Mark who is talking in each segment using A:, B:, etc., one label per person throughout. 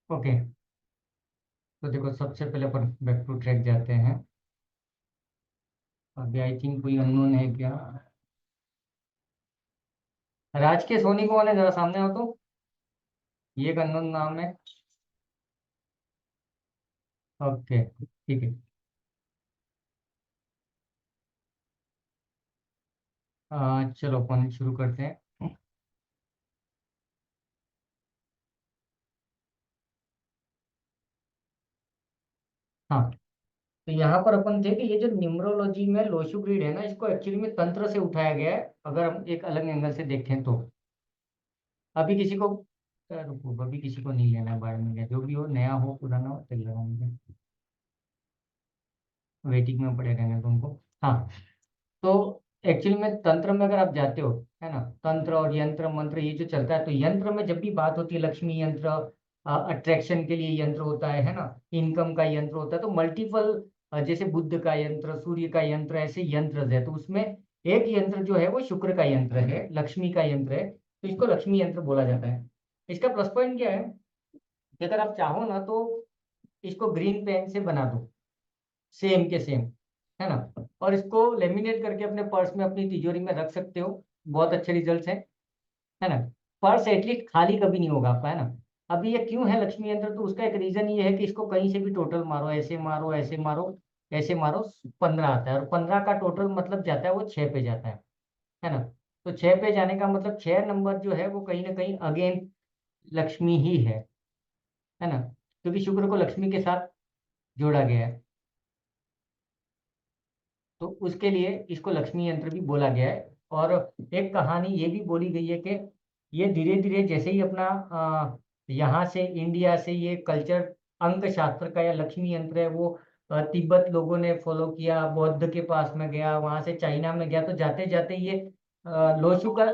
A: Okay. तो देखो, सबसे पहले अपन बैक टू ट्रैक जाते हैं। अभी आई थिंक कोई अननोन है क्या? राज के सोनी कौन है, जरा सामने हो तो। ये एक अननोन नाम है। ओके, ठीक है। चलो अपन शुरू करते हैं। हाँ, तो यहाँ पर अपन थे कि ये जो न्यूमरोलॉजी में लोशु ग्रीड है ना, इसको एक्चुअली में तंत्र से उठाया गया है, अगर हम एक अलग एंगल से देखें तो। अभी किसी को रुको, अभी किसी को नहीं लेना है बारे में, जो भी हो, नया हो पुराना हो, चल रहा मुझे। वेटिंग में पड़े रहने तुमको। हाँ, तो एक्चुअली में तंत्र में अगर आप जाते हो, है ना, तंत्र और यंत्र मंत्र ये जो चलता है, तो यंत्र में जब भी बात होती है, लक्ष्मी यंत्र, अट्रैक्शन के लिए यंत्र होता है ना, इनकम का यंत्र होता है, तो मल्टीपल, जैसे बुद्ध का यंत्र, सूर्य का यंत्र, ऐसे यंत्र है, तो उसमें एक यंत्र जो है वो शुक्र का यंत्र है, लक्ष्मी का यंत्र है, तो इसको लक्ष्मी यंत्र बोला जाता है। इसका प्लस पॉइंट क्या है कि अगर आप चाहो ना तो इसको ग्रीन पेन से बना दो, सेम के सेम, है ना, और इसको लेमिनेट करके अपने पर्स में, अपनी तिजोरी में रख सकते हो। बहुत अच्छे रिजल्ट्स हैं, है ना। पर्स एटलीस्ट खाली कभी नहीं होगा आपका, है ना। अभी ये क्यों है लक्ष्मी यंत्र, तो उसका एक रीजन ये है कि इसको कहीं से भी टोटल मारो, ऐसे मारो, ऐसे मारो, ऐसे मारो, 15 आता है, और 15 का टोटल मतलब जाता है वो 6 पे जाता है ना। तो 6 पे जाने का मतलब 6 नंबर जो है वो कहीं ना कहीं अगेन लक्ष्मी ही है ना, क्योंकि शुक्र को लक्ष्मी के साथ जोड़ा गया है। तो उसके लिए इसको लक्ष्मी यंत्र भी बोला गया है। और एक कहानी ये भी बोली गई है कि ये धीरे धीरे जैसे ही अपना यहाँ से, इंडिया से, ये कल्चर, अंक शास्त्र का या लक्ष्मी यंत्र है वो तिब्बत लोगों ने फॉलो किया, बौद्ध के पास में गया, वहां से चाइना में गया, तो जाते जाते ये लोशु का,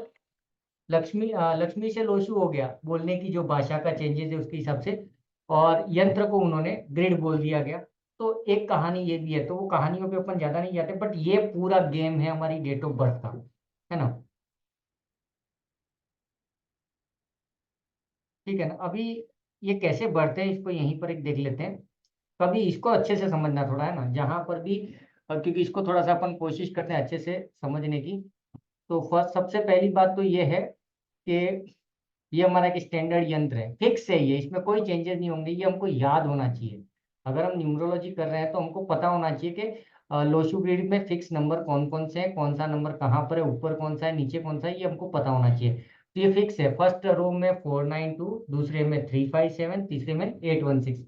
A: लक्ष्मी से लोशु हो गया, बोलने की जो भाषा का चेंजेस है उसके हिसाब से, और यंत्र को उन्होंने ग्रिड बोल दिया गया। तो एक कहानी ये भी है, तो वो कहानियों पे अपन ज्यादा नहीं जाते, बट ये पूरा गेम है हमारी डेट ऑफ बर्थ का, है ना। ठीक है ना। अभी ये कैसे बढ़ते हैं इसको यहीं पर एक देख लेते हैं। कभी इसको अच्छे से समझना थोड़ा, है ना, जहां पर भी, क्योंकि इसको थोड़ा सा अपन कोशिश करते हैं अच्छे से समझने की। तो फर्स्ट, सबसे पहली बात तो ये है कि ये हमारा एक स्टैंडर्ड यंत्र है, फिक्स है ये, इसमें कोई चेंजेस नहीं होंगे, ये हमको याद होना चाहिए। अगर हम न्यूमरोलॉजी कर रहे हैं तो हमको पता होना चाहिए कि लोशु ग्रिड में फिक्स नंबर कौन कौन से हैं, कौन सा नंबर कहाँ पर है, ऊपर कौन सा है, नीचे कौन सा है, ये हमको पता होना चाहिए। तो ये फिक्स है, फर्स्ट रो में 492, दूसरे में 357, तीसरे में 816।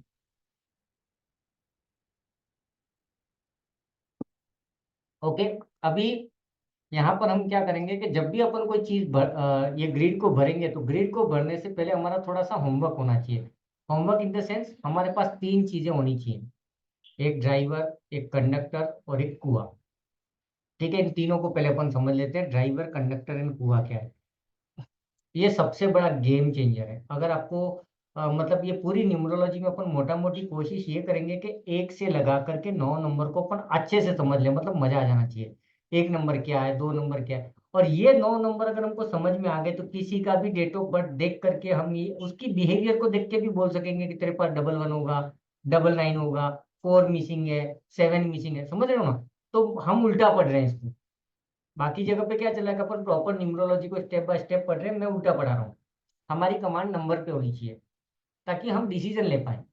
A: ओके। अभी यहाँ पर हम क्या करेंगे कि जब भी अपन कोई चीज ये ग्रिड को भरेंगे, तो ग्रिड को भरने से पहले हमारा थोड़ा सा होमवर्क होना चाहिए। होमवर्क इन द सेंस, हमारे पास तीन चीजें होनी चाहिए, एक ड्राइवर, एक कंडक्टर और एक कुआ। ठीक है, इन तीनों को पहले अपन समझ लेते हैं, ड्राइवर, कंडक्टर एंड कुआ क्या है। ये सबसे बड़ा गेम चेंजर है। अगर आपको मतलब ये पूरी न्यूमरोलॉजी में अपन मोटा मोटी कोशिश ये करेंगे कि एक से लगा करके 9 नंबर को अपन अच्छे से समझ लें, मतलब मजा आ जाना चाहिए। एक नंबर क्या है, दो नंबर क्या है, और ये 9 नंबर अगर हमको समझ में आ गए, तो किसी का भी डेट ऑफ बर्थ देख करके हम ये उसकी बिहेवियर को देख के भी बोल सकेंगे कि तेरे पास 11 होगा, 99 होगा, 4 मिसिंग है, 7 मिसिंग है, समझ रहे हो ना। तो हम उल्टा पढ़ रहे हैं इसको। बाकी जगह पे क्या चल रहा है कि अपन प्रॉपर न्यूमरोलॉजी को स्टेप बाय स्टेप पढ़ रहे हैं, मैं उल्टा पढ़ा रहा हूँ। हमारी कमांड नंबर पे होनी चाहिए, ताकि हम डिसीजन ले पाए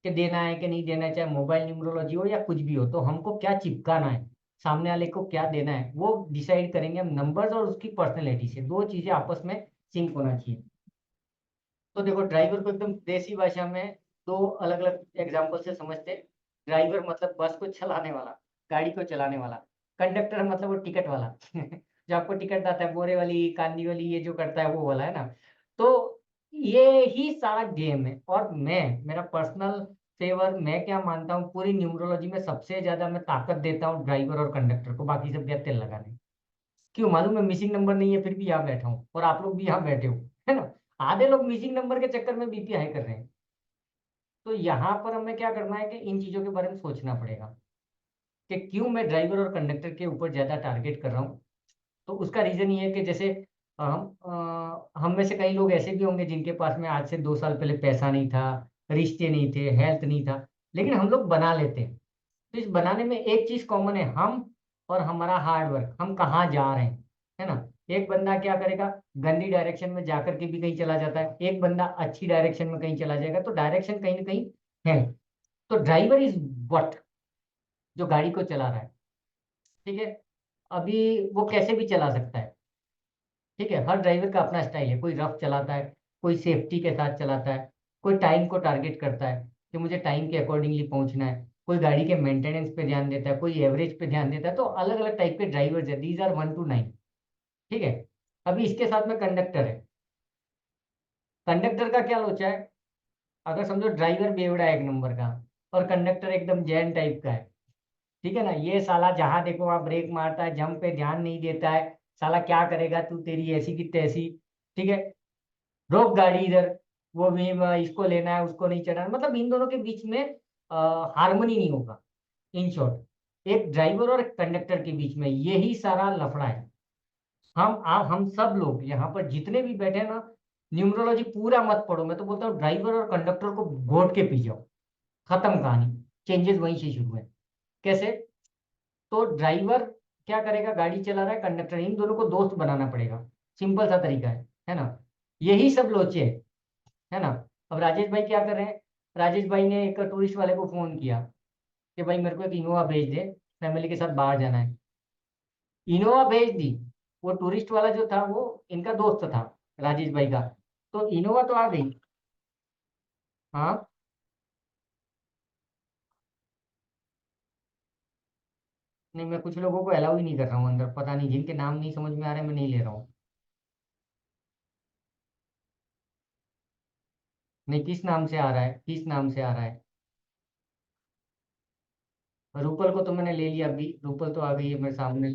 A: कि देना है कि नहीं देना है, चाहे मोबाइल न्यूमरोलॉजी हो या कुछ भी हो, तो हमको क्या चिपकाना है, सामने वाले को क्या देना है, वो डिसाइड करेंगे हम नंबर्स और उसकी पर्सनैलिटी से। दो चीजें आपस में सिंक होना चाहिए। तो देखो, ड्राइवर को एकदम देसी भाषा में दो अलग अलग एग्जाम्पल से समझते हैं। ड्राइवर मतलब बस को चलाने वाला, गाड़ी को चलाने वाला। कंडक्टर मतलब वो टिकट वाला जो आपको टिकट आता है, बोरे वाली, कांदी वाली, ये जो करता है वो वाला, है ना। तो ये ही सारा गेम है। और मैं, मेरा पर्सनल फेवर, मैं क्या मानता हूँ, पूरी न्यूमरोलॉजी में सबसे ज्यादा मैं ताकत देता हूँ ड्राइवर और कंडक्टर को, बाकी सब क्या तेल लगाने। क्यों मालूम है, मिसिंग नंबर नहीं है फिर भी यहाँ बैठा हूँ, और आप लोग भी यहाँ बैठे हो, है ना। आधे लोग मिसिंग नंबर के चक्कर में बीपी हाई कर रहे हैं। तो यहाँ पर हमें क्या करना है कि इन चीजों के बारे में सोचना पड़ेगा कि क्यों मैं ड्राइवर और कंडक्टर के ऊपर ज्यादा टारगेट कर रहा हूँ। तो उसका रीजन ये है कि जैसे हम में से कई लोग ऐसे भी होंगे जिनके पास में आज से 2 साल पहले पैसा नहीं था, रिश्ते नहीं थे, हेल्थ नहीं था, लेकिन हम लोग बना लेते हैं। तो इस बनाने में एक चीज कॉमन है, हम और हमारा हार्ड वर्क, हम कहाँ जा रहे हैं, है ना। एक बंदा क्या करेगा, गंदी डायरेक्शन में जाकर के भी कहीं चला जाता है, एक बंदा अच्छी डायरेक्शन में कहीं चला जाएगा, तो डायरेक्शन कहीं ना कहीं है। तो ड्राइवर इज व्हाट, जो गाड़ी को चला रहा है, ठीक है। अभी वो कैसे भी चला सकता है, ठीक है। हर ड्राइवर का अपना स्टाइल है, कोई रफ चलाता है, कोई सेफ्टी के साथ चलाता है, कोई टाइम को टारगेट करता है कि मुझे टाइम के अकॉर्डिंगली पहुंचना है, कोई गाड़ी के मेंटेनेंस पे ध्यान देता है, कोई एवरेज पे ध्यान देता है। तो अलग अलग टाइप के ड्राइवर्स है, दीज आर 1 to 9, ठीक है। अभी इसके साथ में कंडक्टर है। कंडक्टर का क्या लोचा है, अगर समझो ड्राइवर बेवड़ा है एक नंबर का, और कंडक्टर एकदम जैन टाइप का है, ठीक है ना। ये साला जहां देखो वहां ब्रेक मारता है, जंप पे ध्यान नहीं देता है, साला क्या करेगा तू, तेरी ऐसी की तैसी, ठीक है, रोक गाड़ी इधर, वो भी इसको लेना है उसको नहीं चढ़ाना, मतलब इन दोनों के बीच में हार्मनी नहीं होगा। इन शॉर्ट, एक ड्राइवर और एक कंडक्टर के बीच में यही सारा लफड़ा है। हम सब लोग यहाँ पर जितने भी बैठे हैं ना, न्यूमरोलॉजी पूरा मत पढ़ो, मैं तो बोलता हूँ ड्राइवर और कंडक्टर को घोट के पी जाओ, खत्म कहानी। चेंजेस वहीं से शुरू है। कैसे, तो ड्राइवर क्या करेगा, गाड़ी चला रहा है, कंडक्टर, इन दोनों को दोस्त बनाना पड़ेगा। सिंपल सा तरीका है ना। यही सब लोचे है ना। अब राजेश भाई क्या कर रहे हैं, राजेश भाई ने एक टूरिस्ट वाले को फोन किया कि भाई मेरे को एक इनोवा भेज दे, फैमिली के साथ बाहर जाना है। इनोवा भेज दी। वो टूरिस्ट वाला जो था वो इनका दोस्त था, राजेश भाई का। तो इनोवा तो आ गई। हाँ, नहीं मैं कुछ लोगों को अलाउ ही नहीं कर रहा हूँ अंदर, पता नहीं जिनके नाम नहीं समझ में आ रहे, मैं नहीं ले रहा हूँ। नहीं, किस नाम से आ रहा है, किस नाम से आ रहा है। रूपल को तो मैंने ले लिया, अभी रूपल तो आ गई है मेरे सामने।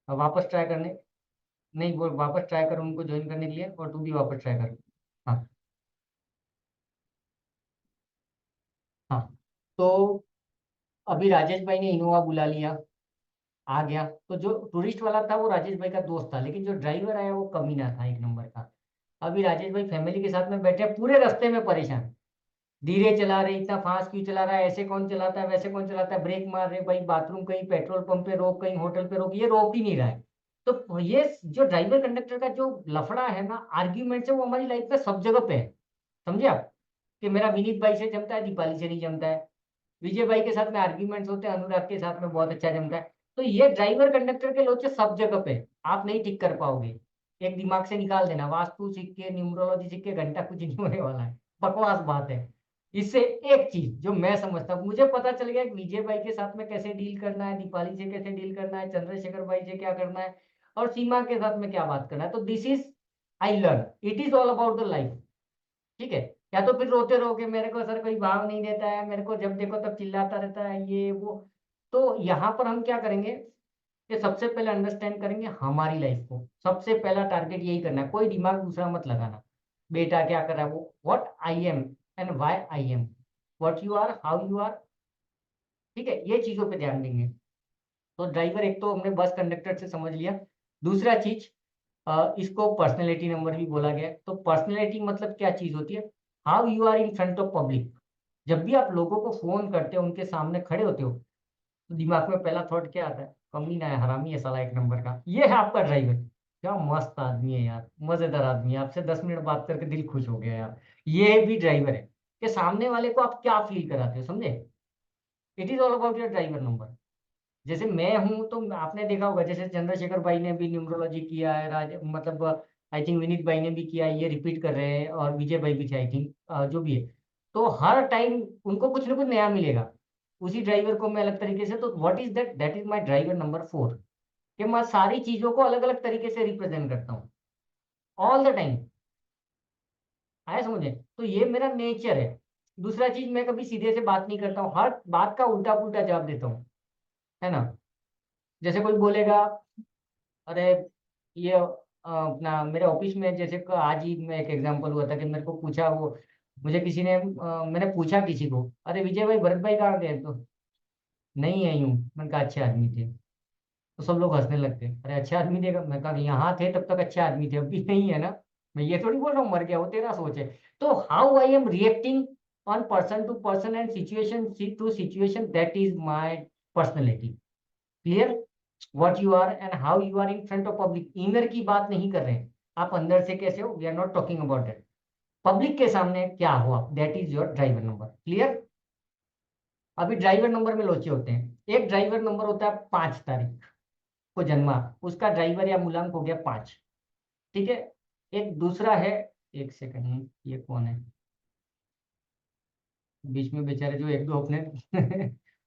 A: अब वापस ट्राई करने, नहीं वो वापस ट्राई कर उनको ज्वाइन करने के लिए, और तू भी वापस ट्राई कर। हाँ। हाँ, तो अभी राजेश भाई ने इनोवा बुला लिया, आ गया। तो जो टूरिस्ट वाला था वो राजेश भाई का दोस्त था, लेकिन जो ड्राइवर आया वो कमीना था एक नंबर का। अभी राजेश भाई फैमिली के साथ में बैठे हैं, पूरे रास्ते में परेशान, धीरे चला रहे, इतना फास्ट क्यों चला रहा है, ऐसे कौन चलाता है, वैसे कौन चलाता है, ब्रेक मार रहे भाई, बाथरूम कहीं पेट्रोल पंप पे रोक, कहीं होटल पे रोक, ये रोक ही नहीं रहा है। तो ये जो ड्राइवर कंडक्टर का जो लफड़ा है ना, आर्ग्यूमेंट है, वो हमारी लाइफ में सब जगह पे है। समझे आप, कि मेरा विनीत भाई से जमता है, दीपाली से नहीं जमता है, विजय भाई के साथ में आर्ग्यूमेंट्स होते हैं, अनुराग के साथ में बहुत अच्छा जमता है। तो ये ड्राइवर कंडक्टर के लोचे सब जगह पे हैं। आप नहीं ठीक कर पाओगे। एक दिमाग से निकाल देना, वास्तु सीख के, न्यूमरोलॉजी सीख के घंटा कुछ नहीं होने वाला है, बकवास बात है। इससे एक चीज जो मैं समझता हूँ, मुझे पता चल गया कि विजय भाई के साथ में कैसे डील करना है, दीपाली से कैसे डील करना है, चंद्रशेखर भाई से क्या करना है, और सीमा के साथ में क्या बात करना है। तो this is, I learn, it is all about the life, ठीक है। या तो फिर रोते रहोगे, मेरे को सर कोई भाव नहीं देता है, मेरे को जब देखो तब चिल्लाता रहता है, ये वो। तो यहाँ पर हम क्या करेंगे, कि सबसे पहले अंडरस्टैंड करेंगे हमारी लाइफ को, सबसे पहला टारगेट यही करना है, कोई दिमाग दूसरा मत लगाना। बेटा क्या कर रहा है वो, what I am and why I am, what you are, how you are, ठीक है, ये चीजों पे ध्यान देंगे। तो ड्राइवर एक तो हमने बस कंडक्टर से समझ लिया। दूसरा चीज, इसको पर्सनैलिटी नंबर भी बोला गया है। तो पर्सनैलिटी मतलब क्या चीज होती है, how you are in front of public. जब भी आप लोगों को फोन करते हो, उनके सामने खड़े होते हो, तो दिमाग में पहला थॉट क्या आता है, कमीना है, हरामी है साला एक नंबर का, ये है आपका ड्राइवर। क्या मस्त आदमी है यार, मजेदार आदमी है, आपसे 10 मिनट बात करके दिल खुश हो गया यार। ये भी ड्राइवर है, कि सामने वाले को आप क्या फील कराते हो, समझे। It is all about your driver number. जैसे मैं हूं, तो आपने देखा होगा, जैसे चंद्रशेखर भाई ने भी न्यूमरोलॉजी किया है, मतलब आई थिंक विनीत भाई ने भी किया है, ये रिपीट कर रहे हैं, और विजय भाई भी थे आई थिंक, जो भी है। तो हर टाइम उनको कुछ ना कुछ नया मिलेगा, उसी ड्राइवर को मैं अलग तरीके से। तो what is that, that is my driver number 4, कि मैं सारी चीजों को अलग अलग तरीके से रिप्रेजेंट करता हूँ, ऑल द टाइम। आया समझे, तो ये मेरा नेचर है। दूसरा चीज, मैं कभी सीधे से बात नहीं करता हूँ, हर बात का उल्टा पुल्टा जवाब देता हूँ, है ना। जैसे कोई बोलेगा, अरे ये अपना मेरे ऑफिस में, जैसे आज ही मैं एक एग्जांपल हुआ था कि मेरे को पूछा वो, मुझे किसी ने मैंने पूछा किसी को, अरे विजय भाई, भरत भाई कहाँ गए, तो नहीं है यूं, मैंने कहा अच्छे आदमी थे। तो सब लोग हंसने लगते, अरे अच्छे आदमी देगा। मैं कहा यहाँ थे तब तक अच्छे आदमी थे, अभी नहीं है ना। मैं ये थोड़ी बोल रहा हूँ मर गया, वो तेरा सोच है। तो how I am reacting on person to person and situation to situation, that is my personality. Clear? What you are and how you are in front of public, inner की बात नहीं कर रहे हैं, आप अंदर से कैसे हो, we are not talking about that. Public के सामने क्या हो आप, that is your driver number. Clear? अभी ड्राइवर नंबर में लोचे होते हैं। एक ड्राइवर नंबर होता है 5 तारीख को जन्मा, उसका ड्राइवर या मूलांक हो गया 5। ठीक है? एक दूसरा है, एक सेकंड, ये कौन है बीच में बेचारे, जो एक दो अपने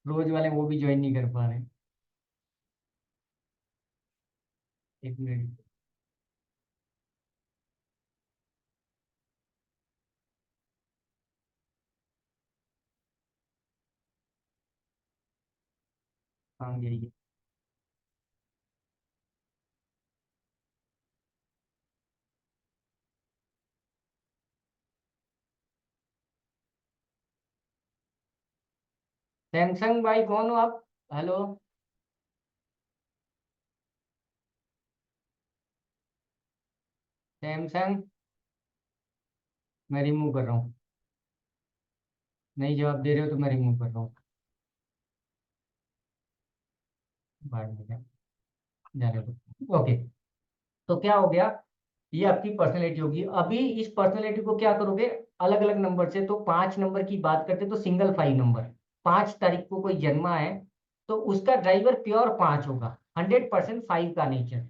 A: रोज वाले वो भी ज्वाइन नहीं कर पा रहे। एक मिनट। हाँ यही है। सैमसंग भाई कौन हो आप? हेलो? सैमसंग, मैं रिमूव कर रहा हूँ। नहीं जवाब दे रहे हो तो मैं रिमूव कर रहा हूँ। बाद में जाने दो। ओके। तो क्या हो गया, ये आपकी पर्सनैलिटी होगी। अभी इस पर्सनैलिटी को क्या करोगे, अलग अलग नंबर से, तो 5 नंबर की बात करते तो सिंगल 5 नंबर। 5 तारीख को कोई जन्मा है तो उसका ड्राइवर प्योर 5 होगा, 100% 5 का नेचर।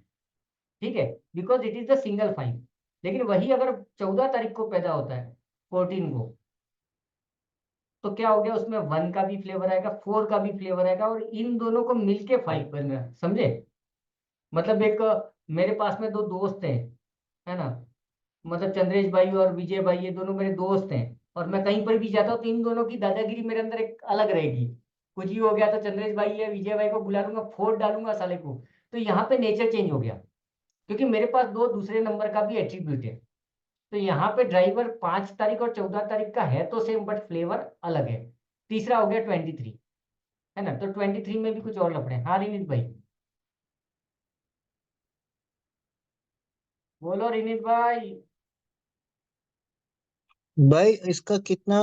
A: ठीक है? Because it is the single 5। लेकिन वही अगर 14 तारीख को पैदा होता है, 14 को, तो क्या हो गया, उसमें 1 का भी फ्लेवर आएगा, 4 का भी फ्लेवर आएगा, और इन दोनों को मिलके 5 बन रहा है। समझे? मतलब एक मेरे पास में दो दोस्त हैं, है ना, मतलब चंद्रेश भाई और विजय भाई, ये दोनों मेरे दोस्त हैं। और मैं कहीं पर भी जाता हूँ तो इन दोनों की दादागिरी मेरे अंदर एक अलग रहेगी। कुछ ही हो गया तो चंद्रेश भाई या विजय भाई को बुला लूंगा, फोड़ डालूंगा साले को। तो यहाँ पे नेचर चेंज हो गया, क्योंकि मेरे पास दो दूसरे नंबर का भी एट्रीब्यूट है। तो यहाँ पे ड्राइवर 5 तारीख और 14 तारीख का है तो सेम, बट फ्लेवर अलग है। तीसरा हो गया 23, है ना, तो 23 में भी कुछ और लफड़े हैं। हाँ रिनीत भाई? बोलो रिनीत भाई।
B: भाई इसका कितना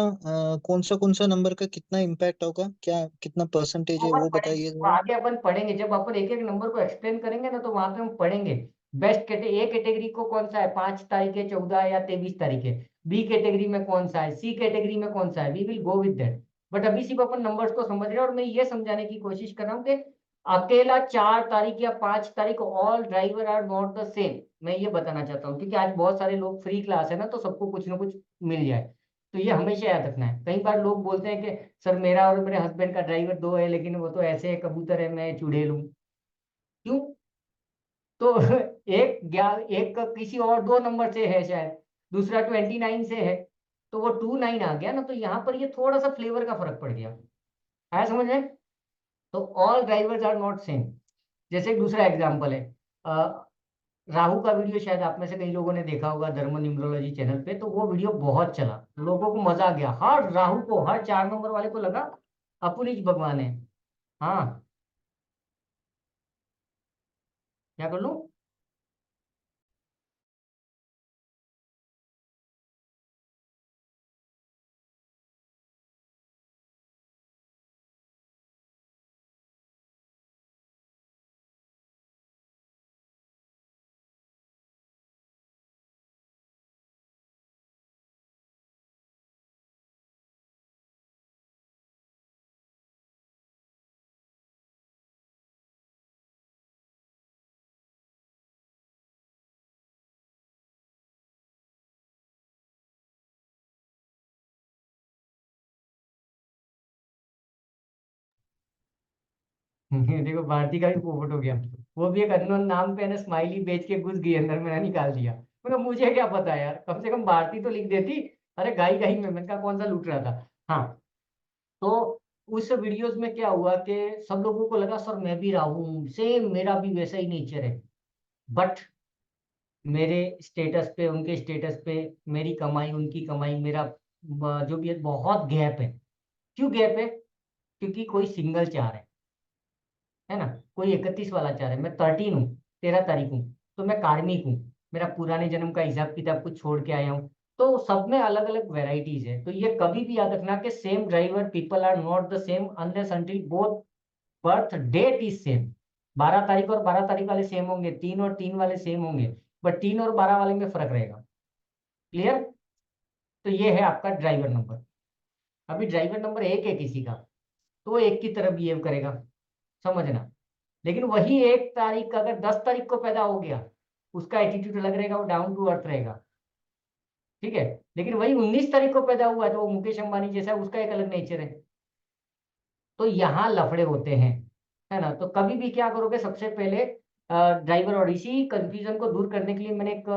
B: कौन सा नंबर का कितना इम्पैक्ट होगा, क्या कितना परसेंटेज है
A: अपन
B: वो
A: पढ़ेंगे,
B: बताइए
A: वो
B: जरा।
A: आगे अपन पढ़ेंगे, जब अपन एक एक नंबर को एक्सप्लेन करेंगे ना, तो वहां पे हम पढ़ेंगे बेस्ट कैटेगरी। ए कैटेगरी को कौन सा है, 5 तारीख है, 14 या 23 तारीख है। बी कैटेगरी में कौन सा है, सी कैटेगरी में कौन सा है, we will go with that. But अभी सिर्फ अपन नंबर्स को समझ रहे हैं, और मैं ये समझाने की कोशिश कर रहा हूँ कि अकेला 4 तारीख या 5 तारीख, all driver are not the same. मैं ये बताना चाहता हूँ, क्योंकि आज बहुत सारे लोग, फ्री क्लास है ना, तो सबको कुछ ना कुछ मिल जाए। तो ये हमेशा याद रखना है। कई बार लोग बोलते हैं कि सर मेरा और मेरे हस्बैंड का ड्राइवर दो है, लेकिन वो तो ऐसे है, कबूतर है, मैं चुड़ैल हूँ। क्यों? तो एक का किसी और दो नंबर से है शायद, दूसरा 29 से है, तो वो 29 आ गया ना, तो यहाँ पर ये थोड़ा सा फ्लेवर का फर्क पड़ गया। आया समझ में? तो all drivers are not same. जैसे एक दूसरा एग्जाम्पल है, अ, राहु का वीडियो शायद आप में से कई लोगों ने देखा होगा, धर्म न्यूमरोलॉजी चैनल पे, तो वो वीडियो बहुत चला, लोगों को मजा आ गया। हर राहु को, हर 4 नंबर वाले को लगा अपुन ही भगवान है। हाँ, क्या कर लूं? देखो भारती का भी पोपट हो गया। वो भी एक अननोन नाम पे है ना, स्माइली बेच के घुस गई अंदर, मैंने निकाल दिया। मतलब मुझे क्या पता यार, कम से कम भारती तो लिख देती। अरे गाई गाई में, मैंने कहा कौन सा लूट रहा था। हाँ। तो उस वीडियोस में क्या हुआ कि सब लोगों को लगा सर मैं भी राहु हूँ, सेम मेरा भी वैसा ही नेचर है। बट मेरे स्टेटस पे, उनके स्टेटस पे, मेरी कमाई, उनकी कमाई, मेरा जो भी है, बहुत गैप है। क्यों गैप है? क्योंकि कोई सिंगल चार है। है ना, कोई 31 वाला चाह रहा है, मैं 13 हूँ, 13 तारीख हूँ, तो मैं कार्मिक हूँ, मेरा पुराने जन्म का हिसाब किताब कुछ छोड़ के आया हूँ। तो सब में अलग अलग वेराइटीज है। तो ये कभी भी याद रखना कि same driver people are not the same unless until both birth date is same. 12 तारीख और 12 तारीख वाले सेम होंगे, 3 और 3 वाले सेम होंगे, बट 3 और 12 वाले में फर्क रहेगा। क्लियर? तो ये है आपका ड्राइवर नंबर। अभी ड्राइवर नंबर 1 है किसी का, तो वो 1 की तरह बिहेव करेगा, समझना। लेकिन वही 1 तारीख अगर 10 तारीख को पैदा हो गया, उसका एटीट्यूड अलग रहेगा, वो डाउन टू अर्थ रहेगा। ठीक है। लेकिन वही 19 तारीख को पैदा हुआ है, तो वो मुकेश अंबानी जैसा है, उसका एक अलग नेचर है। तो यहाँ लफड़े होते हैं, है ना। तो कभी भी क्या करोगे, सबसे पहले ड्राइवर, और इसी कंफ्यूजन को दूर करने के लिए मैंने एक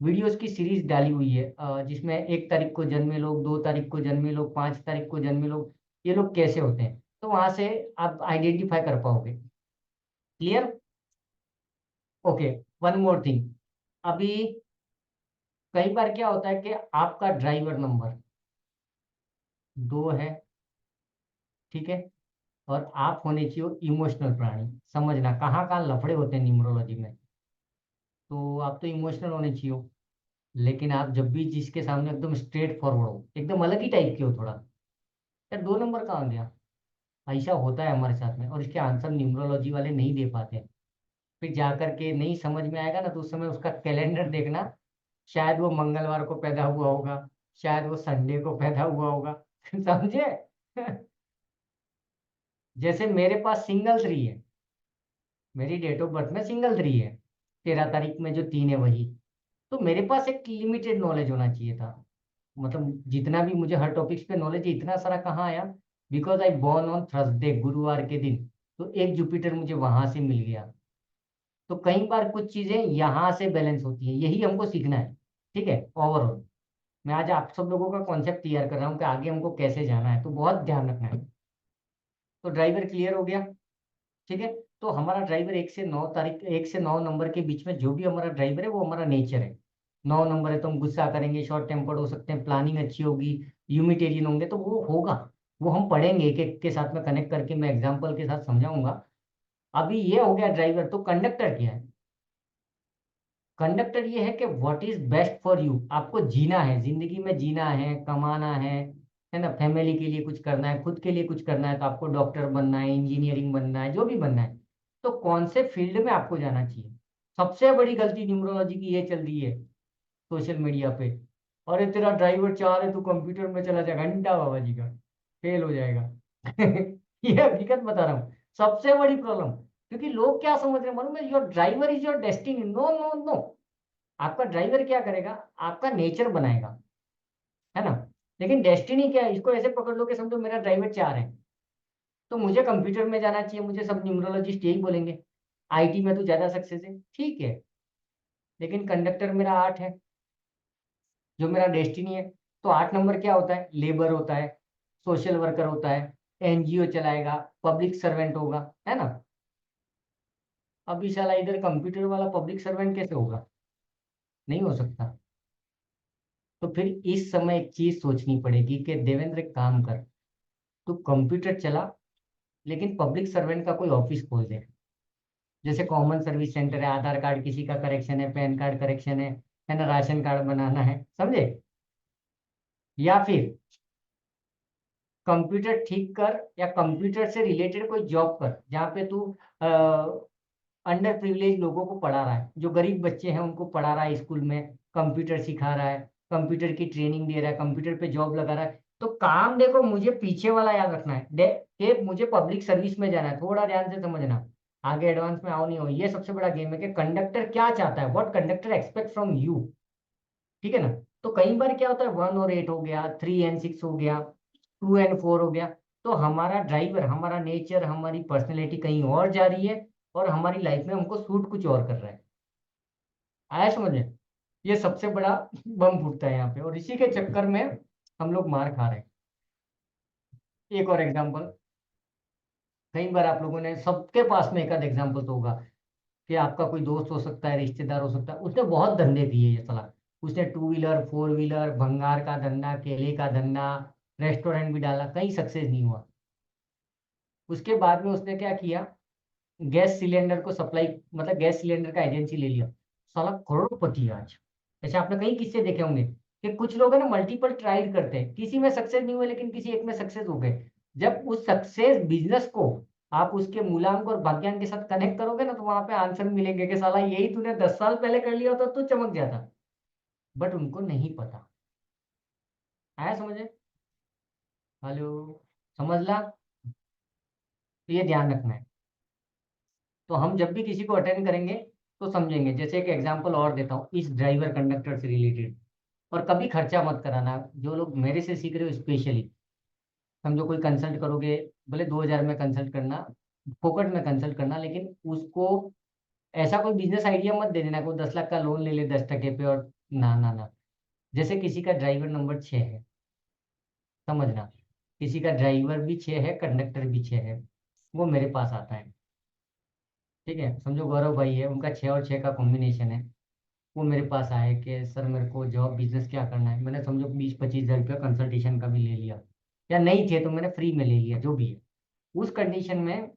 A: वीडियोस की सीरीज डाली हुई है, जिसमें 1 तारीख को जन्मे लोग, 2 तारीख को जन्मे लोग, 5 तारीख को जन्मे लोग, ये लोग कैसे होते हैं, तो वहां से आप आइडेंटिफाई कर पाओगे। Clear? Okay. One more thing. अभी कई बार क्या होता है कि आपका ड्राइवर नंबर 2 है, ठीक है, और आप होने चाहिए इमोशनल प्राणी। समझना कहाँ कहाँ लफड़े होते हैं न्यूमरोलॉजी में। तो आप तो इमोशनल होने चाहिए हो, लेकिन आप जब भी जिसके सामने एकदम स्ट्रेट फॉरवर्ड हो, एकदम अलग ही टाइप के हो थोड़ा, यार 2 नंबर कहाँ गया, ऐसा होता है हमारे साथ में, और इसके आंसर न्यूमरोलॉजी वाले नहीं दे पाते हैं। फिर जा करके नहीं समझ में आएगा ना, तो उस समय उसका कैलेंडर देखना, शायद वो मंगलवार को पैदा हुआ होगा, शायद वो संडे को पैदा हुआ होगा। समझे? जैसे मेरे पास सिंगल 3 है, मेरी डेट ऑफ बर्थ में सिंगल 3 है, 13 तारीख में जो 3 है वही। तो मेरे पास एक लिमिटेड नॉलेज होना चाहिए था, मतलब जितना भी मुझे हर टॉपिक्स पे नॉलेज है, इतना सारा कहाँ आया, because I born on Thursday, गुरुवार के दिन। तो एक जुपिटर मुझे वहां से मिल गया। तो कई बार कुछ चीजें यहाँ से बैलेंस होती है, यही हमको सीखना है। ठीक है, ओवरऑल मैं आज आप सब लोगों का कॉन्सेप्ट क्लियर कर रहा हूँ कि आगे हमको कैसे जाना है, तो बहुत ध्यान रखना है। तो ड्राइवर क्लियर हो गया, ठीक है। तो हमारा ड्राइवर 1 से 9 तारीख, 1 से 9 नंबर के बीच में जो भी हमारा ड्राइवर है, वो हमारा नेचर है। 9 नंबर है तो हम गुस्सा करेंगे, शॉर्ट टेम्पर्ड हो सकते हैं, प्लानिंग अच्छी होगी, ह्यूमिटेरियन होंगे, तो वो होगा। वो हम पढ़ेंगे एक एक के साथ में कनेक्ट करके, मैं एग्जाम्पल के साथ समझाऊंगा। अभी ये हो गया ड्राइवर। तो कंडक्टर क्या है? कंडक्टर ये है कि what is best for you. आपको जीना है, जिंदगी में जीना है, कमाना है ना, फैमिली के लिए कुछ करना है, खुद के लिए कुछ करना है, तो आपको डॉक्टर बनना है, इंजीनियरिंग बनना है, जो भी बनना है, तो कौन से फील्ड में आपको जाना चाहिए। सबसे बड़ी गलती न्यूमरोलॉजी की ये चल रही है सोशल मीडिया पे, अरे तेरा ड्राइवर 4 है, तू कंप्यूटर में चला जा, घंटा बाबा जी का फेल हो जाएगा। ये हकीकत बता रहा हूँ, सबसे बड़ी प्रॉब्लम। क्योंकि लोग क्या समझ रहे हैं, मालूम है, your driver is your destiny. No no no. आपका ड्राइवर क्या करेगा, आपका नेचर बनाएगा, है ना। लेकिन डेस्टिनी क्या है, इसको ऐसे पकड़ लो कि समझो मेरा ड्राइवर 4 है, तो मुझे कंप्यूटर में जाना चाहिए, मुझे सब न्यूमरोलॉजिस्ट यही बोलेंगे, आईटी में तो ज्यादा सक्सेस है, ठीक है। लेकिन कंडक्टर मेरा 8 है, जो मेरा डेस्टिनी है। तो 8 नंबर क्या होता है, लेबर होता है, सोशल वर्कर होता है, एनजीओ चलाएगा, पब्लिक सर्वेंट होगा, है ना। अब इस साला इधर कंप्यूटर वाला पब्लिक सर्वेंट कैसे होगा, नहीं हो सकता। तो फिर इस समय एक चीज सोचनी पड़ेगी कि देवेंद्र एक काम कर, तू कंप्यूटर चला, लेकिन पब्लिक सर्वेंट का कोई ऑफिस खोल दे। जैसे कॉमन सर्विस सेंटर है, आधार कार्ड किसी का करेक्शन है, पैन कार्ड करेक्शन है ना, राशन कार्ड बनाना है, समझे। या फिर कंप्यूटर ठीक कर, या कंप्यूटर से रिलेटेड कोई जॉब कर, जहाँ पे तू अंडर प्रिविलेज लोगों को पढ़ा रहा है, जो गरीब बच्चे हैं उनको पढ़ा रहा है स्कूल में, कंप्यूटर सिखा रहा है, कंप्यूटर की ट्रेनिंग दे रहा है, कंप्यूटर पे जॉब लगा रहा है। तो काम देखो, मुझे पीछे वाला याद रखना है, कि मुझे पब्लिक सर्विस में जाना है, थोड़ा ध्यान से समझना। आगे एडवांस में आओ नहीं हो, ये सबसे बड़ा गेम है कि कंडक्टर क्या चाहता है, what conductor expect from you. ठीक है ना। तो कई बार क्या होता है, 1 और 8 हो गया, 3 and 6 हो गया, 2 and 4 हो गया। तो हमारा ड्राइवर, हमारा नेचर, हमारी पर्सनैलिटी कहीं और जा रही है, और हमारी लाइफ में हमको सूट कुछ और कर रहा है। आया समझ में? ये सबसे बड़ा बम फूटता है यहाँ पे, और इसी के चक्कर में हम लोग मार खा रहे हैं। एक और एग्जांपल, कई बार आप लोगों ने, सबके पास में एक आध एग्जांपल तो होगा, कि आपका कोई दोस्त हो सकता है, रिश्तेदार हो सकता है, उसने बहुत धंधे दिए ये सलाह, उसने 2 व्हीलर 4 व्हीलर, भंगार का धंधा, केले का धंधा, रेस्टोरेंट भी डाला, कहीं सक्सेस नहीं हुआ। उसके बाद में उसने क्या किया, गैस सिलेंडर को सप्लाई, मतलब गैस सिलेंडर का एजेंसी ले लिया, साला करोड़पति है आज। जैसे आपने कई किस्से देखे होंगे कि कुछ लोग है ना मल्टीपल ट्राई करते हैं, किसी में सक्सेस नहीं हुए लेकिन किसी एक में सक्सेस हो गए। जब उस सक्सेस बिजनेस को आप उसके मूलांक और भाग्यांक के साथ कनेक्ट करोगे ना, तो वहां पे आंसर मिलेंगे कि साला यही तूने 10 साल पहले कर लिया होता तो चमक जाता। बट उनको नहीं पता। आया समझे? हेलो? समझ ला? तो ये ध्यान रखना है। तो हम जब भी किसी को अटेंड करेंगे तो समझेंगे। जैसे एक एग्जांपल और देता हूँ इस ड्राइवर कंडक्टर से रिलेटेड। और कभी खर्चा मत कराना, जो लोग मेरे से सीख रहे हो स्पेशली। समझो कोई कंसल्ट करोगे, भले 2,000 में कंसल्ट करना, फोकट में कंसल्ट करना, लेकिन उसको ऐसा कोई बिजनेस आइडिया मत दे देना, कोई 10 लाख का लोन ले ले 10% पे और ना ना ना। जैसे किसी का ड्राइवर नंबर 6 है, समझना, किसी का ड्राइवर भी 6 है, कंडक्टर भी 6 है, वो मेरे पास आता है। ठीक है, समझो गौरव भाई है, उनका 6 और 6 का कॉम्बिनेशन है। वो मेरे पास आए कि सर मेरे को जॉब बिजनेस क्या करना है। मैंने समझो 20-25 हज़ार रुपया कंसल्टेशन का भी ले लिया, या नहीं थे तो मैंने फ्री में ले लिया, जो भी है। उस कंडीशन में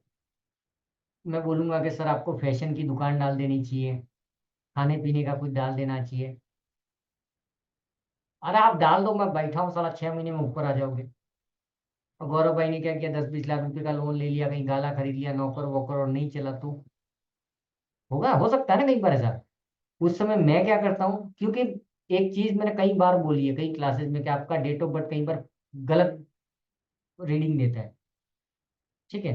A: मैं बोलूंगा कि सर आपको फैशन की दुकान डाल देनी चाहिए, खाने पीने का कुछ डाल देना चाहिए। अरे आप डाल दो, मैं बैठा हूँ, साला 6 महीने में ऊपर आ जाओगे। और गौरव भाई ने क्या किया, 10-20 लाख रुपए का लोन ले लिया, कहीं गाला खरीद लिया, नौकर वोकर, और नहीं चला तो होगा, हो सकता है ना कई बार ऐसा। उस समय मैं क्या करता हूँ, क्योंकि एक चीज मैंने कई बार बोली है कई क्लासेस में कि आपका डेट ऑफ बर्थ कई बार गलत रीडिंग देता है। ठीक है,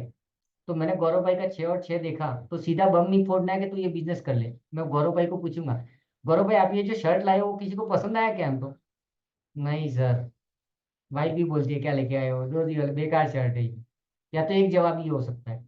A: तो मैंने गौरव भाई का 6 और 6 देखा, तो सीधा बम नहीं फोड़ना है कि तू ये बिजनेस कर ले। मैं गौरव भाई को पूछूंगा, गौरव भाई आप ये जो शर्ट लाए हो वो किसी को पसंद आया क्या? हम तो नहीं सर। वाइफ भी बोलती है क्या लेके आए हो, जो दियो बेकार शर्ट है ये। या तो एक जवाब ये हो सकता है।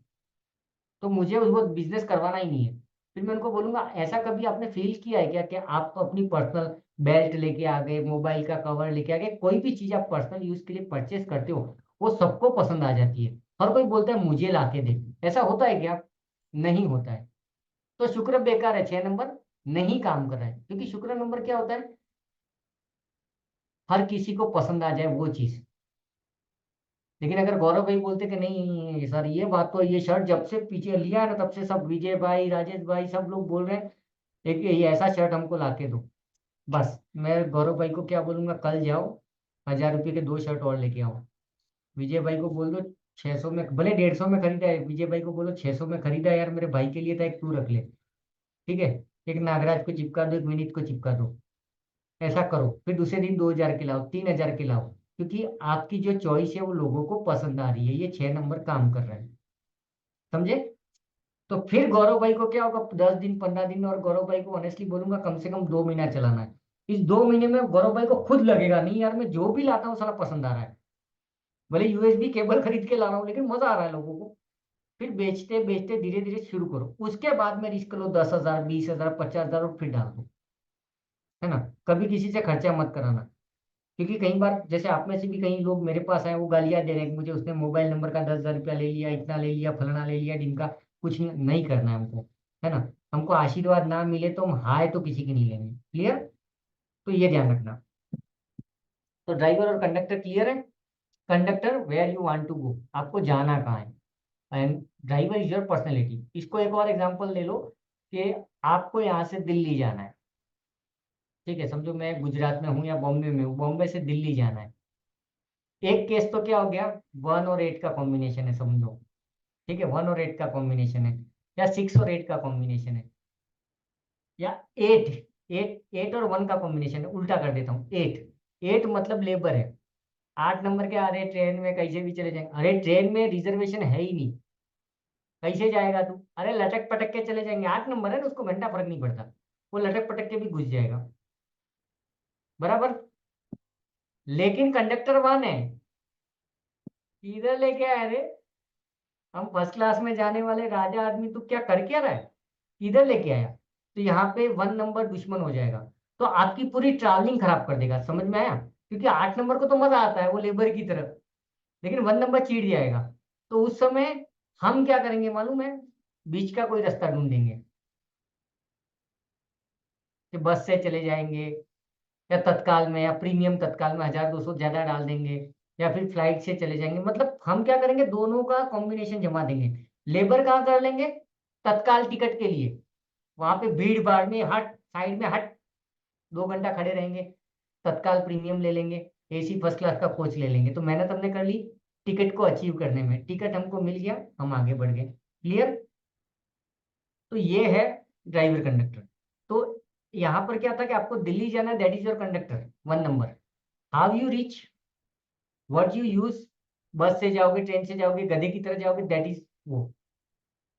A: तो मुझे उसको बिजनेस करवाना ही नहीं है। फिर मैं उनको बोलूंगा, ऐसा कभी आपने फील किया है क्या कि आप तो अपनी पर्सनल बेल्ट लेके आ गए, मोबाइल का कवर लेके आ गए, कोई भी चीज आप पर्सनल यूज के लिए परचेस करते हो, वो सबको पसंद आ जाती है, हर कोई बोलता है मुझे लाके दे। ऐसा होता है क्या? नहीं होता है। तो शुक्र बेकार है, 6 नंबर नहीं काम कर रहा है, क्योंकि शुक्र नंबर क्या होता है, हर किसी को पसंद आ जाए वो चीज। लेकिन अगर गौरव भाई बोलते कि नहीं सर ये बात तो, ये शर्ट जब से पीछे लिया है ना तब से सब विजय भाई, राजेश भाई, सब लोग बोल रहे हैं एक ये ऐसा शर्ट हमको ला के दो। बस मैं गौरव भाई को क्या बोलूंगा, कल जाओ 1,000 रुपये के 2 शर्ट और लेके आओ। विजय भाई को बोल दो 600 में, भले 150 में खरीदा है, विजय भाई को बोलो 600 में खरीदा है यार, मेरे भाई के लिए था, एक तू रख ले। ठीक है, एक नागराज को चिपका दो, एक विनीत को चिपका दो। ऐसा करो, फिर दूसरे दिन 2,000 के लाओ, 3,000 के लाओ, क्योंकि आपकी जो चॉइस है वो लोगों को पसंद आ रही है, ये 6 नंबर काम कर रहा है। समझे? तो फिर गौरव भाई को क्या होगा, 10 दिन 15 दिन, और गौरव भाई को ऑनेस्टली बोलूंगा कम से कम 2 महीना चलाना है। इस 2 महीने में गौरव भाई को खुद लगेगा नहीं यार, मैं जो भी लाता हूँ साला पसंद आ रहा है। भले यूएसबी केबल खरीद के ला रहा हूँ लेकिन मजा आ रहा है लोगों को। फिर बेचते बेचते धीरे धीरे शुरू करो, उसके बाद में रिस्क लो, 10,000 20,000 50,000 और फिर डाल दो। है ना? कभी किसी से खर्चा मत कराना। क्योंकि कई बार जैसे आप में से भी कई लोग मेरे पास आए, वो गालियां दे रहे हैं कि मुझे उसने मोबाइल नंबर का 10,000 रुपया ले लिया, इतना ले लिया, फलाना ले लिया, जिनका कुछ नहीं करना है हमको। है ना? हमको आशीर्वाद ना मिले तो हम हाय तो किसी की नहीं लेंगे। क्लियर? तो ये ध्यान रखना। तो ड्राइवर और कंडक्टर क्लियर है। Conductor where you want to go, आपको जाना कहाँ है, and driver is your personality. इसको एक और एग्जांपल ले लो कि आपको यहाँ से दिल्ली जाना है। ठीक है, समझो मैं गुजरात में हूँ या बॉम्बे में हूँ, बॉम्बे से दिल्ली जाना है। एक केस तो क्या हो गया, 1 और 8 का कॉम्बिनेशन है समझो। ठीक है, 1 और 8 का कॉम्बिनेशन है, या 6 और 8 का कॉम्बिनेशन है, या 8 8 और 1 का कॉम्बिनेशन है। उल्टा कर देता हूँ, 8 8 मतलब लेबर है। 8 नंबर के, अरे ट्रेन में कैसे भी चले जाएंगे, अरे ट्रेन में रिजर्वेशन है ही नहीं, कैसे जाएगा तू? अरे लटक पटक के चले जाएंगे, 8 नंबर है ना, उसको घंटा फर्क नहीं पड़ता, वो लटक पटक के भी घुस जाएगा। बराबर? लेकिन कंडक्टर 1 है, इधर लेके आए रे, हम फर्स्ट क्लास में जाने वाले राजा आदमी, तू क्या कर क्या रहा है, इधर लेके आया। तो यहाँ पे 1 नंबर दुश्मन हो जाएगा, तो आपकी पूरी ट्रैवलिंग खराब कर देगा। समझ में आया? क्योंकि 8 नंबर को तो मजा आता है, वो लेबर की तरफ, लेकिन 1 नंबर चीड़ जाएगा। तो उस समय हम क्या करेंगे मालूम है, बीच का कोई रास्ता ढूंढेंगे, कि बस से चले जाएंगे, या तत्काल में, या प्रीमियम तत्काल में 1,000 200 ज्यादा डाल देंगे, या फिर फ्लाइट से चले जाएंगे। मतलब हम क्या करेंगे, दोनों का कॉम्बिनेशन जमा देंगे। लेबर कहाँ कर लेंगे, तत्काल टिकट के लिए वहां पे भीड़ भाड़ में हट, साइड में हट, 2 घंटा खड़े रहेंगे, तत्काल प्रीमियम ले लेंगे, एसी फर्स्ट क्लास का कोच ले लेंगे, तो मेहनत हमने कर ली टिकट को अचीव करने में, टिकट हमको मिल गया, हम आगे बढ़ गए। क्लियर? तो ये है ड्राइवर कंडक्टर। तो यहाँ पर क्या था कि आपको दिल्ली जाना है, that is your conductor 1 number. How you reach, what you use, बस से जाओगे, ट्रेन से जाओगे, गधे की तरह जाओगे, दैट इज वो,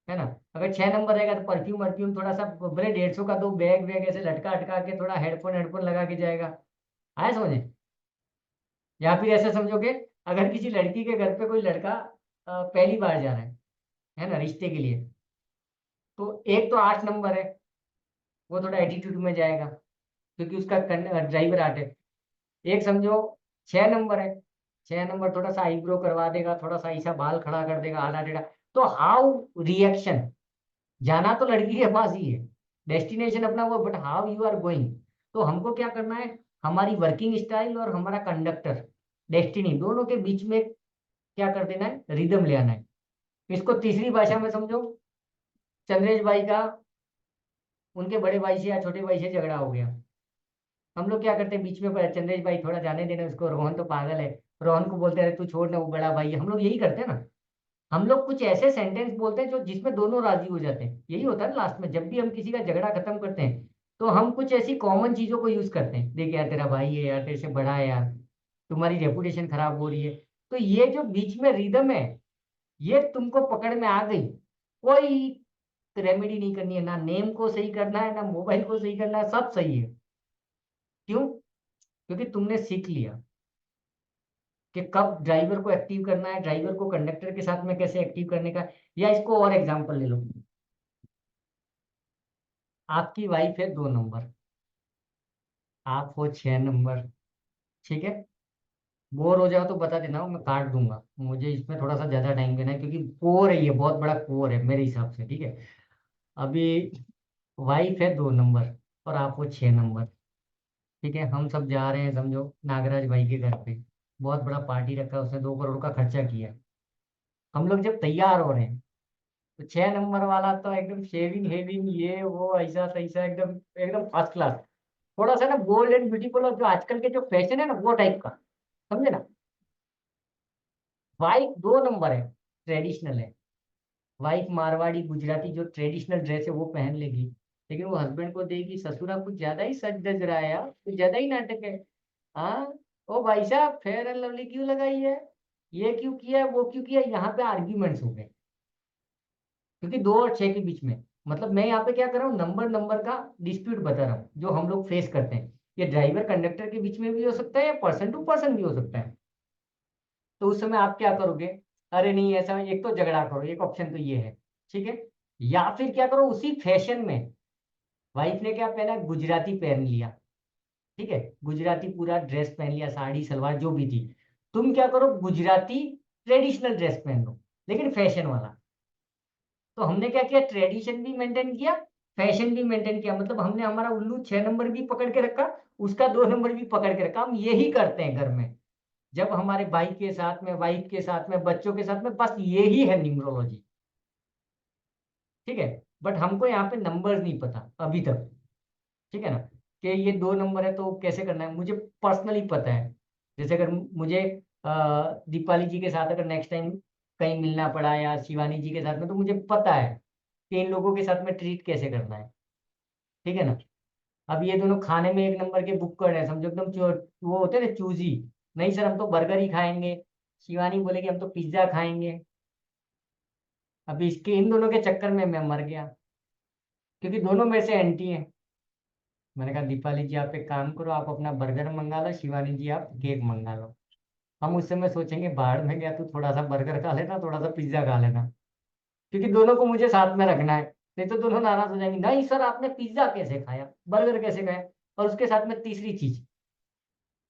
A: है ना। अगर 6 नंबर रहेगा तो परफ्यूम वर्फ्यूम थोड़ा सा, भले 150 का दो बैग वैग ऐसे लटका अटका के, थोड़ा हेडफोन हेडफोन लगा के जाएगा। आया समझे? या फिर ऐसे समझोगे, अगर किसी लड़की के घर पे कोई लड़का पहली बार जा रहा है ना, रिश्ते के लिए, तो एक तो 8 नंबर है, वो थोड़ा एटीट्यूड में जाएगा क्योंकि उसका ड्राइवर आर्ट है। एक समझो 6 नंबर है, 6 नंबर थोड़ा सा आईब्रो करवा देगा, थोड़ा सा ऐसा बाल खड़ा कर देगा, आधा टेढ़ा। तो हाउ रिएक्शन, जाना तो लड़की के पास ही है, डेस्टिनेशन अपना वो, but how you are going. तो हमको क्या करना है, हमारी वर्किंग स्टाइल और हमारा कंडक्टर डेस्टिनी दोनों के बीच में क्या कर देना है, रिदम ले आना है। इसको तीसरी भाषा में समझो, चंद्रेश भाई का उनके बड़े भाई से या छोटे भाई से झगड़ा हो गया, हम लोग क्या करते हैं बीच में, चंद्रेश भाई थोड़ा जाने देना उसको, रोहन तो पागल है, रोहन को बोलते रहे तू छोड़ ना, वो बड़ा भाई है, हम लोग यही करते हैं ना। हम लोग कुछ ऐसे सेंटेंस बोलते हैं जो जिसमें दोनों राजी हो जाते हैं, यही होता है ना लास्ट में, जब भी हम किसी का झगड़ा खत्म करते हैं तो हम कुछ ऐसी कॉमन चीजों को यूज करते हैं, देख यार तेरा भाई है यार, तेरे से बड़ा है यार, तुम्हारी रेपुटेशन खराब हो रही है। तो ये जो बीच में रिदम है, ये तुमको पकड़ में आ गई, कोई रेमेडी नहीं करनी है, ना नेम को सही करना है, ना मोबाइल को सही करना है, सब सही है। क्यों? क्योंकि तुमने सीख लिया कि कब ड्राइवर को एक्टिव करना है, ड्राइवर को कंडक्टर के साथ में कैसे एक्टिव करने का। या इसको और एग्जांपल ले लो, आपकी वाइफ है 2 नंबर, आप हो 6 नंबर, ठीक है। बोर हो जाओ तो बता देना, मैं काट दूंगा, मुझे इसमें थोड़ा सा ज्यादा टाइम देना है क्योंकि कोर है, ये बहुत बड़ा कोर है मेरे हिसाब से, ठीक है। अभी वाइफ है 2 नंबर और आप हो 6 नंबर, ठीक है। हम सब जा रहे हैं समझो नागराज भाई के घर पे, बहुत बड़ा पार्टी रखा है, उसने 2 करोड़ का खर्चा किया। हम लोग जब तैयार हो रहे हैं तो 6 नंबर वाला तो एकदम शेविंग हेविंग, ये वो ऐसा तैसा, एकदम एकदम फर्स्ट क्लास, थोड़ा सा ना गोल्ड एंड ब्यूटीफुल, और जो आजकल के जो फैशन है ना वो टाइप का, समझे ना। वाइफ 2 नंबर है, ट्रेडिशनल है, वाइफ मारवाड़ी गुजराती जो ट्रेडिशनल ड्रेस है वो पहन लेगी, लेकिन वो हस्बैंड को देगी, ससुरा कुछ ज्यादा ही सज धज रहा है यार, कुछ ज्यादा ही नाटक है। हाँ, ओ भाई साहब फेयर एंड लवली क्यों लगाई है, ये क्यों किया है, वो क्यों किया, यहाँ पे आर्ग्यूमेंट्स हो गए, क्योंकि 2 और 6 के बीच में, मतलब मैं यहाँ पे क्या कर रहा हूँ, नंबर नंबर का डिस्प्यूट बता रहा हूँ जो हम लोग फेस करते हैं। ये ड्राइवर कंडक्टर के बीच में भी हो सकता है या पर्सन टू पर्सन भी हो सकता है। तो उस समय आप क्या करोगे, अरे नहीं ऐसा, एक तो झगड़ा करो, एक ऑप्शन तो ये है, ठीक है। या फिर क्या करो, उसी फैशन में वाइफ ने क्या पहना, गुजराती पहन लिया, ठीक है, गुजराती पूरा ड्रेस पहन लिया, साड़ी सलवार जो भी थी, तुम क्या करो, गुजराती ट्रेडिशनल ड्रेस पहन लो, लेकिन फैशन वाला। तो हमने क्या किया, ट्रेडिशन भी मेंटेन किया, फैशन भी मेंटेन किया, मतलब हमने हमारा उल्लू 6 नंबर भी पकड़ के रखा, उसका 2 नंबर भी पकड़ के रखा। हम यही करते हैं घर में, जब हमारे भाई के साथ में, वाइफ के साथ में, बच्चों के साथ में, बस यही है न्यूमरोलॉजी, ठीक है। बट हमको यहाँ पे नंबर्स नहीं पता अभी तक, ठीक है ना, कि ये 2 नंबर है तो कैसे करना है, मुझे पर्सनली पता है। जैसे अगर मुझे दीपाली जी के साथ अगर नेक्स्ट टाइम कहीं मिलना पड़ा या शिवानी जी के साथ में, तो मुझे पता है कि इन लोगों के साथ में ट्रीट कैसे करना है, ठीक है ना। अब ये दोनों खाने में 1 नंबर के बुक कर रहे हैं, समझो एकदम वो होते हैं ना चूजी, नहीं सर हम तो बर्गर ही खाएंगे, शिवानी बोलेगी हम तो पिज्जा खाएंगे। अभी इसके इन दोनों के चक्कर में मैं मर गया, क्योंकि दोनों में से एंटी हैं। मैंने कहा दीपाली जी आप एक काम करो, आप अपना बर्गर मंगा लो, शिवानी जी आप केक मंगा लो। हम उस समय सोचेंगे बाहर में गया तू थोड़ा सा बर्गर खा लेना, थोड़ा सा पिज्जा खा लेना, क्योंकि दोनों को मुझे साथ में रखना है। नहीं तो दोनों नाराज हो जाएंगे, नहीं सर आपने पिज्जा कैसे खाया, बर्गर कैसे खाया। और उसके साथ में तीसरी चीज,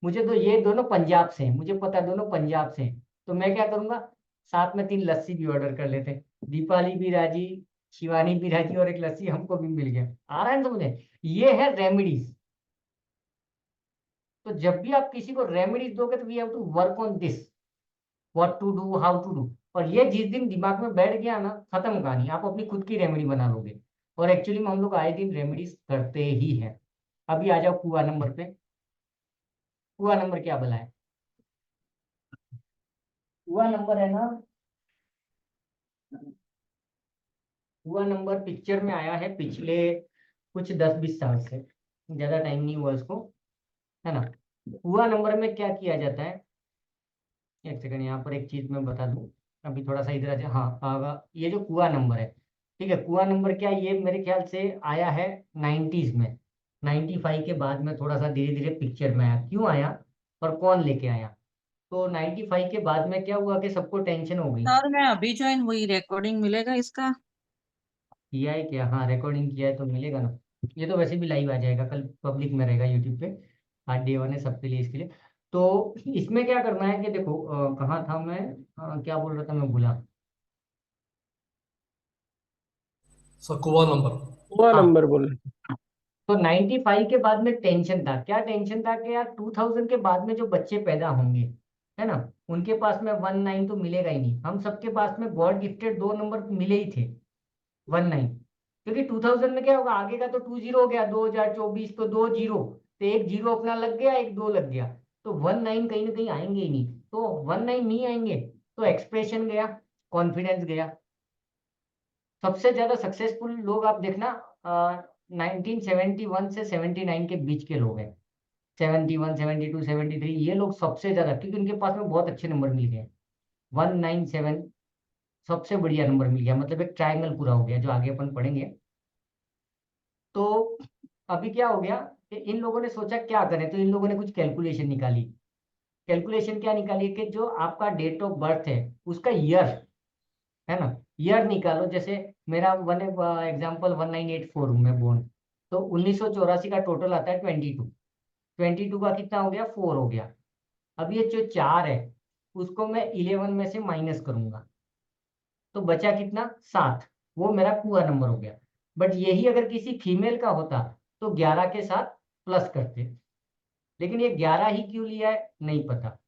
A: मुझे तो ये दोनों पंजाब से हैं, मुझे पता है दोनों पंजाब से हैं, तो मैं क्या करूंगा, साथ में 3 लस्सी भी ऑर्डर कर लेते हैं, दीपाली भी राजी, शिवानी भी राजी, और एक लस्सी हमको भी मिल गया। आ रहा है ना समझे, ये है रेमेडीज। तो जब भी आप किसी को रेमेडीज दोगे तो we have to work on this, what to do, how to do. और ये जिस दिन दिमाग में बैठ गया ना, खत्म कहानी, आप अपनी खुद की रेमेडी बना लोगे। और एक्चुअली में हम लोग आए दिन रेमेडीज करते ही हैं। अभी आ जाओ कुआ नंबर पे। कुआ नंबर क्या बोला है? कुआ नंबर है ना, कुआ नंबर पिक्चर में आया है पिछले कुछ 10-20 साल से, ज्यादा टाइम नहीं हुआ उसको, है ना। कुआ नंबर में क्या किया जाता है, एक सेकंड यहाँ पर एक चीज मैं बता दूं। अभी थोड़ा सा इधर आ जाए, हाँ आगा, ये जो कुआ नंबर है, ठीक है, कुआ नंबर क्या है, ये मेरे ख्याल से आया है 90s में। 95 के बाद में थोड़ा सा धीरे धीरे पिक्चर में आया, क्यों आया और कौन लेके आया? तो 95 के बाद में क्या हुआ कि सबको टेंशन हो गई।
C: सर मैं अभी ज्वाइन हुई, रिकॉर्डिंग मिलेगा इसका?
A: किया है क्या? हाँ रिकॉर्डिंग किया है तो मिलेगा ना। ये तो वैसे भी लाइव आ जाएगा, कल पब्लिक में रहेगा यूट्यूब पे। आज डे वन है सबके लिए, इसके लिए। तो इसमें क्या करना है कि देखो, कहाँ था मैं, क्या बोल रहा था मैं भूला।
D: सर कुआ नंबर।
E: हुआ
A: हाँ,
E: नंबर बोले।
A: तो 95 के बाद में टेंशन था, क्या टेंशन था कि यार 2000 के बाद में जो बच्चे पैदा होंगे, है ना, उनके पास में 19 तो मिलेगा ही नहीं। हम सबके पास में गॉड गिफ्टेड 2 नंबर मिले ही थे, 19। क्योंकि 2000 में क्या होगा, आगे का तो 20 हो गया, 2024 तो 2 जीरो, तो एक जीरो अपना लग गया, एक दो लग गया, तो 19 कहीं ना कहीं आएंगे ही नहीं। तो 19 नहीं आएंगे तो एक्सप्रेशन गया, कॉन्फिडेंस गया। सबसे ज्यादा सक्सेसफुल लोग आप देखना 1971 से 79 के बीच के लोग हैं। 71, 72, 73, ये लोग सबसे ज्यादा, क्योंकि उनके पास में बहुत अच्छे नंबर मिल गए। 197 सबसे बढ़िया नंबर मिल गया, मतलब एक ट्रायंगल पूरा हो गया, जो आगे अपन पढ़ेंगे। तो अभी क्या हो गया कि इन लोगों ने सोचा क्या करें, तो इन लोगों ने कुछ कैलकुलेशन निकाली। कैलकुलेशन क्या निकाली कि जो आपका डेट ऑफ बर्थ है उसका ईयर, है ना, ईयर निकालो। जैसे मेरा वन एग्जाम्पल 1984 हूँ मैं बोर्न, तो 1984 का टोटल आता है 22। 22 का कितना हो गया, 4 हो गया। अब ये जो 4 है उसको मैं 11 में से माइनस करूंगा, तो बचा कितना, 7। वो मेरा पूरा नंबर हो गया। बट यही अगर किसी फीमेल का होता तो 11 के साथ प्लस करते, लेकिन ये 11 ही क्यों लिया है नहीं पता,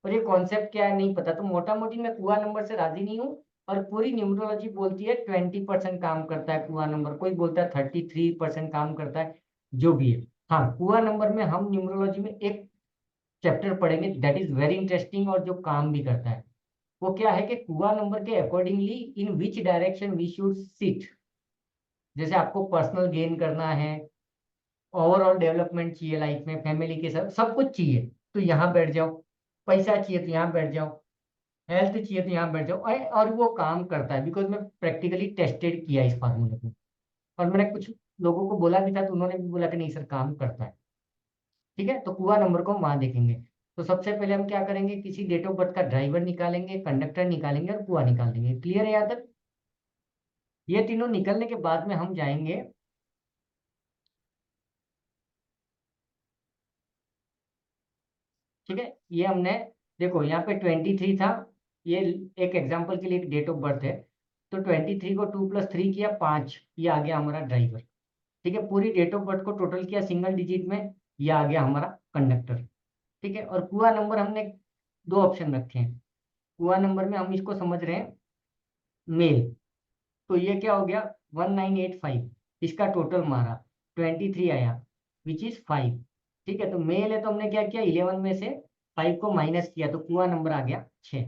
A: और ये कॉन्सेप्ट क्या है नहीं पता। तो मोटा मोटी मैं कुआ नंबर से राजी नहीं हूँ। और पूरी न्यूमरोलॉजी बोलती है 20% काम करता है कुआ नंबर, कोई बोलता है 33% काम करता है, जो भी है। हाँ, कुआ नंबर में हम न्यूमरोलॉजी में एक चैप्टर पढ़ेंगे दैट इज वेरी इंटरेस्टिंग और जो काम भी करता है। वो क्या है कि कुआ नंबर के accordingly in which direction we should sit. जैसे आपको पर्सनल गेन करना है, ओवरऑल डेवलपमेंट चाहिए लाइफ में, फैमिली के साथ सब कुछ चाहिए तो यहाँ बैठ जाओ, पैसा चाहिए तो यहाँ बैठ जाओ, हेल्थ चाहिए तो यहाँ बैठ जाओ। और वो काम करता है, बिकॉज मैं प्रैक्टिकली टेस्टेड किया इस फार्मूले को। और मैंने कुछ लोगों को बोला भी था तो उन्होंने भी बोला कि नहीं सर काम करता है। ठीक है, तो कुआ नंबर को हम वहां देखेंगे। तो सबसे पहले हम क्या करेंगे, किसी डेट ऑफ बर्थ का ड्राइवर निकालेंगे, कंडक्टर निकालेंगे और कुआ निकाल देंगे। क्लियर है यहाँ तक? ये तीनों निकलने के बाद में हम जाएंगे, ठीक है, ये हमने, देखो यहाँ पे 23 था, ये एक एग्जाम्पल के लिए एक डेट ऑफ बर्थ है। तो 23 को 2 + 3 किया 5, ये आ गया हमारा ड्राइवर। ठीक है, पूरी डेट ऑफ बर्थ को टोटल किया सिंगल डिजिट में, ये आ गया हमारा कंडक्टर। ठीक है, और कुआ नंबर हमने दो ऑप्शन रखे हैं। कुआ नंबर में हम इसको समझ रहे हैं मेल, तो ये क्या हो गया 1985, इसका टोटल मारा 23 आया विच इज 5। ठीक है, तो मेल है तो हमने क्या किया, 11 में से 5 को माइनस किया तो कुआ नंबर आ गया 6।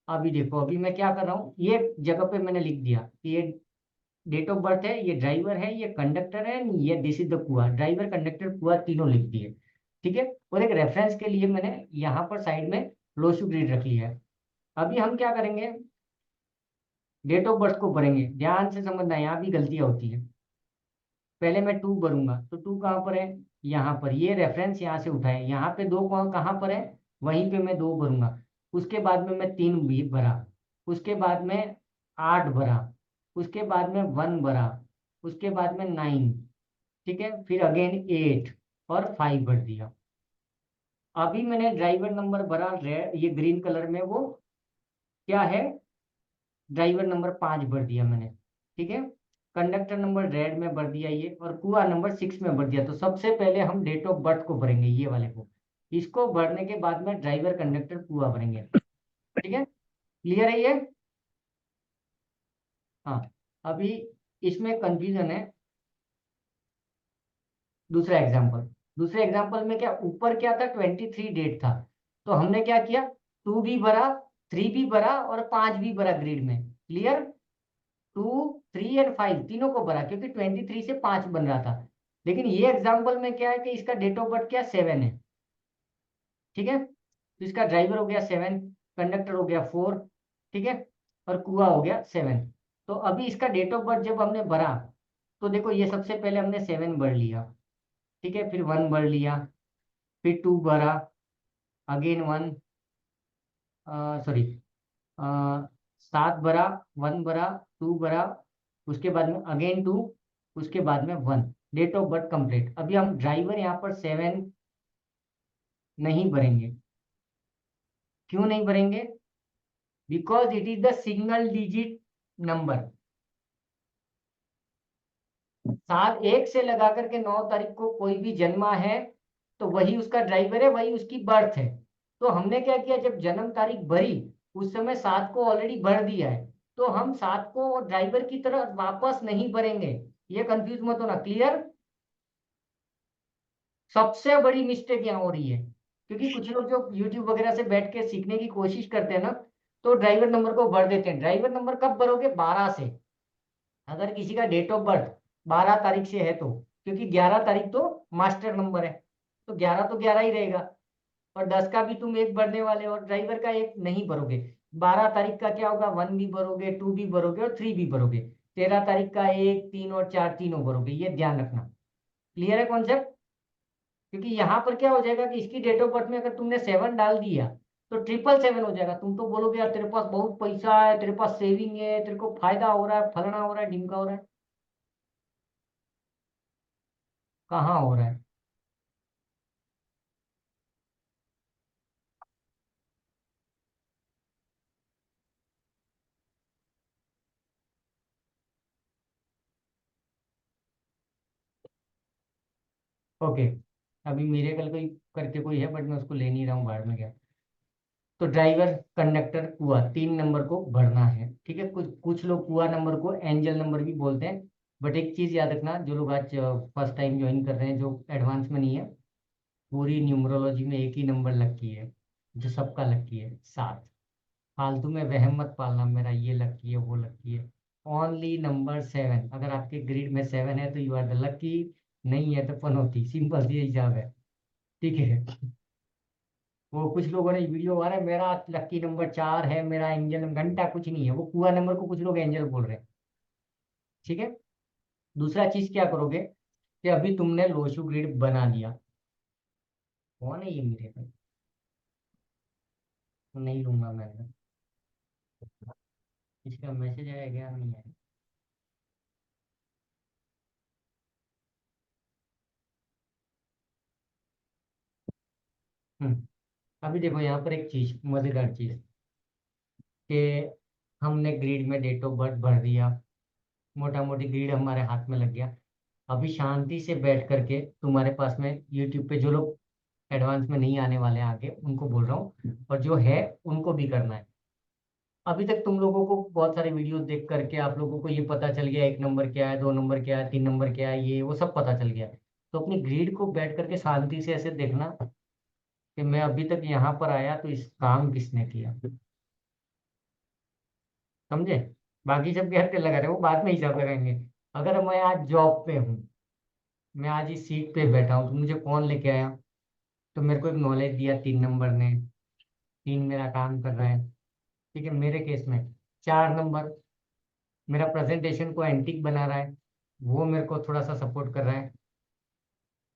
A: अभी देखो, अभी मैं क्या कर रहा हूँ, ये जगह पे मैंने लिख दिया कि ये डेट ऑफ बर्थ है, ये ड्राइवर है, ये कंडक्टर है, ये दिस इज द कुआ, ड्राइवर कंडक्टर कुआ तीनों लिख दिए। ठीक है, और एक रेफरेंस के लिए मैंने यहाँ पर साइड में लोशु ग्रिड रख लिया है। अभी हम क्या करेंगे, डेट ऑफ बर्थ को भरेंगे, ध्यान से समझना, यहाँ भी गलतियां होती है। पहले मैं 2 भरूंगा, तो 2 कहाँ पर है, यहाँ पर, ये रेफरेंस यहाँ से उठाए, यहाँ पे 2 कहाँ पर है, वहीं पे मैं 2 भरूंगा। उसके बाद में मैं 3 भी भरा, उसके बाद में 8 भरा, उसके बाद में 1 भरा, उसके बाद में 9, ठीक है, फिर अगेन 8 और 5 भर दिया। अभी मैंने ड्राइवर नंबर भरा रेड, ये ग्रीन कलर में, वो क्या है, ड्राइवर नंबर 5 भर दिया मैंने। ठीक है, कंडक्टर नंबर रेड में भर दिया ये, और कुआ नंबर 6 में भर दिया। तो सबसे पहले हम डेट ऑफ बर्थ को भरेंगे, ये वाले को, इसको भरने के बाद में ड्राइवर कंडक्टर कुआ भरेंगे। ठीक है, क्लियर है ये? हाँ, अभी इसमें कंफ्यूजन है। दूसरे एग्जाम्पल में क्या, ऊपर क्या था, 23 डेट था, तो हमने क्या किया, 2 भी भरा, 3 भी भरा और 5 भी भरा ग्रिड में। क्लियर? 2, 3 एंड 5 तीनों को भरा, क्योंकि 23 से 5 बन रहा था। लेकिन ये एग्जाम्पल में क्या है कि इसका डेट ऑफ बर्थ क्या 7 है। ठीक है, तो इसका ड्राइवर हो गया 7, कंडक्टर हो गया 4, ठीक है, और कुआ हो गया 7। तो अभी इसका डेट ऑफ बर्थ जब हमने भरा, तो देखो ये सबसे पहले हमने 7 भर लिया, ठीक है, फिर 1 भर लिया, फिर 2 भरा, अगेन 1, सॉरी 7 भरा, 1 भरा, 2 भरा, उसके बाद में अगेन 2, उसके बाद में 1। Date of birth complete. अभी हम ड्राइवर यहाँ पर 7 नहीं भरेंगे। क्यों नहीं भरेंगे? Because it is the single digit number. 1 से लगा करके 9 तारीख को कोई भी जन्मा है तो वही उसका ड्राइवर है, वही उसकी बर्थ है। तो हमने क्या किया, जब जन्म तारीख भरी उस समय 7 को ऑलरेडी भर दिया है, तो हम 7 को ड्राइवर की तरह वापस नहीं भरेंगे। ये कंफ्यूज मत होना। क्लियर? सबसे बड़ी मिस्टेक यहाँ हो रही है, क्योंकि कुछ लोग जो यूट्यूब वगैरह से बैठ के सीखने की कोशिश करते हैं ना, तो ड्राइवर नंबर को भर देते हैं। ड्राइवर नंबर कब भरोगे? 12 से। अगर किसी का डेट ऑफ बर्थ 12 तारीख से है तो, क्योंकि 11 तारीख तो मास्टर नंबर है, तो 11 तो 11 ही रहेगा। और 10 का भी तुम एक भरने वाले हो, और ड्राइवर का एक नहीं भरोगे। 12 तारीख का क्या होगा, 1 भी भरोगे, 2 भी भरोगे और 3 भी भरोगे। 13 तारीख का 1, 3 और 4 तीनों भरोगे। ये ध्यान रखना। क्लियर है कॉन्सेप्ट? क्योंकि यहाँ पर क्या हो जाएगा कि इसकी डेट ऑफ बर्थ में अगर तुमने 7 डाल दिया तो 777 हो जाएगा। तुम तो बोलोगे यार तेरे पास बहुत पैसा है, तेरे पास सेविंग है, तेरे को फायदा हो रहा है, फलना हो रहा है, ढिमका हो रहा है। कहाँ हो रहा है? ओके, अभी मेरे कल कोई करके कोई है, बट मैं उसको ले नहीं रहा हूँ, बाहर में गया। तो ड्राइवर, कंडक्टर, कुआ, 3 नंबर को भरना है। ठीक है, कुछ कुछ लोग कुआ नंबर को एंजल नंबर भी बोलते हैं। बट एक चीज याद रखना, जो लोग आज फर्स्ट टाइम ज्वाइन कर रहे हैं, जो एडवांस में नहीं है, पूरी न्यूमरोलॉजी में एक ही नंबर लकी है, जो सबका लकी है, 7। फालतू में वहम मत पालना मेरा ये लकी है वो लकी है। Only number 7। अगर आपके ग्रिड में 7 है तो यू आर द लकी, नहीं है तो पनौती। सिंपल सी हिसाब है। ठीक है, वो कुछ लोगों ने वीडियो मारा, मेरा लकी नंबर 4 है, मेरा एंजल घंटा, कुछ नहीं है। वो कुआ नंबर को कुछ लोग एंजल बोल रहे हैं। ठीक है, दूसरा चीज क्या करोगे कि अभी तुमने लोशु ग्रिड बना लिया। कौन है ये मेरे पे? नहीं लूंगा मैं। इसका मैसेज आया क्या? नहीं आया। अभी देखो यहाँ पर एक चीज, मजेदार चीज, कि हमने ग्रिड में डेट ऑफ बर्थ भर दिया, मोटा मोटी ग्रिड हमारे हाथ में लग गया। अभी शांति से बैठ करके तुम्हारे पास में यूट्यूब पे जो लोग एडवांस में नहीं आने वाले हैं आगे, उनको बोल रहा हूँ, और जो है उनको भी करना है। अभी तक तुम लोगों को बहुत सारे वीडियोस देख करके आप लोगों को ये पता चल गया, 1 नंबर क्या है, 2 नंबर क्या है, 3 नंबर क्या है, ये वो सब पता चल गया। तो अपनी ग्रिड को बैठ करके शांति से ऐसे देखना कि मैं अभी तक यहाँ पर आया तो इस काम किसने किया। समझे? बाकी सब घर पे लगा रहे, वो बाद में हिसाब लगाएंगे। अगर मैं आज जॉब पे हूँ, मैं आज इस सीट पे बैठा हूँ, तो मुझे कौन लेके आया? तो मेरे को एक नॉलेज दिया 3 नंबर ने, 3 मेरा काम कर रहा है। ठीक है, मेरे केस में 4 नंबर मेरा प्रेजेंटेशन को एंटिक बना रहा है, वो मेरे को थोड़ा सा सपोर्ट कर रहा है।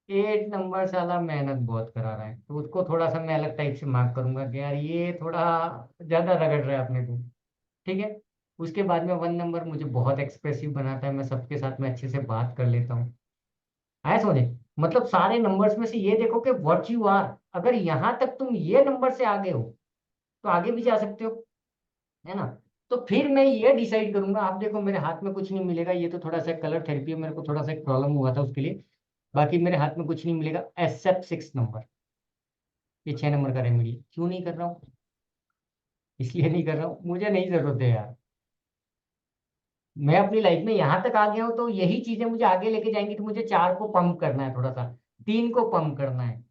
A: 8 नंबर साला मेहनत बहुत करा रहा है, तो उसको थोड़ा सा मैं अलग टाइप से मार्क करूंगा कि यार ये थोड़ा ज्यादा रगड़ रहा है अपने को। ठीक है, उसके बाद में 1 नंबर मुझे बहुत एक्सप्रेसिव बनाता है, मैं सबके साथ में अच्छे से बात कर लेता हूँ। आया समझे? मतलब सारे नंबर्स में से ये देखो कि व्हाट यू आर, अगर यहाँ तक तुम ये नंबर से आगे हो तो आगे भी जा सकते हो, है ना? तो फिर मैं ये डिसाइड करूंगा। आप देखो मेरे हाथ में कुछ नहीं मिलेगा, ये तो थोड़ा सा कलर थेरेपी है, मेरे को थोड़ा सा एक प्रॉब्लम हुआ था उसके लिए। बाकी मेरे हाथ में कुछ नहीं मिलेगा एक्सेप्ट 6 नंबर। ये 6 नंबर का रेमेडी क्यों नहीं कर रहा हूँ? इसलिए नहीं कर रहा हूँ, मुझे नहीं जरूरत है यार। मैं अपनी लाइफ में यहाँ तक आ गया हूँ, तो यही चीजें मुझे आगे लेके जाएंगी। तो मुझे 4 को पंप करना है, थोड़ा सा 3 को पंप करना है,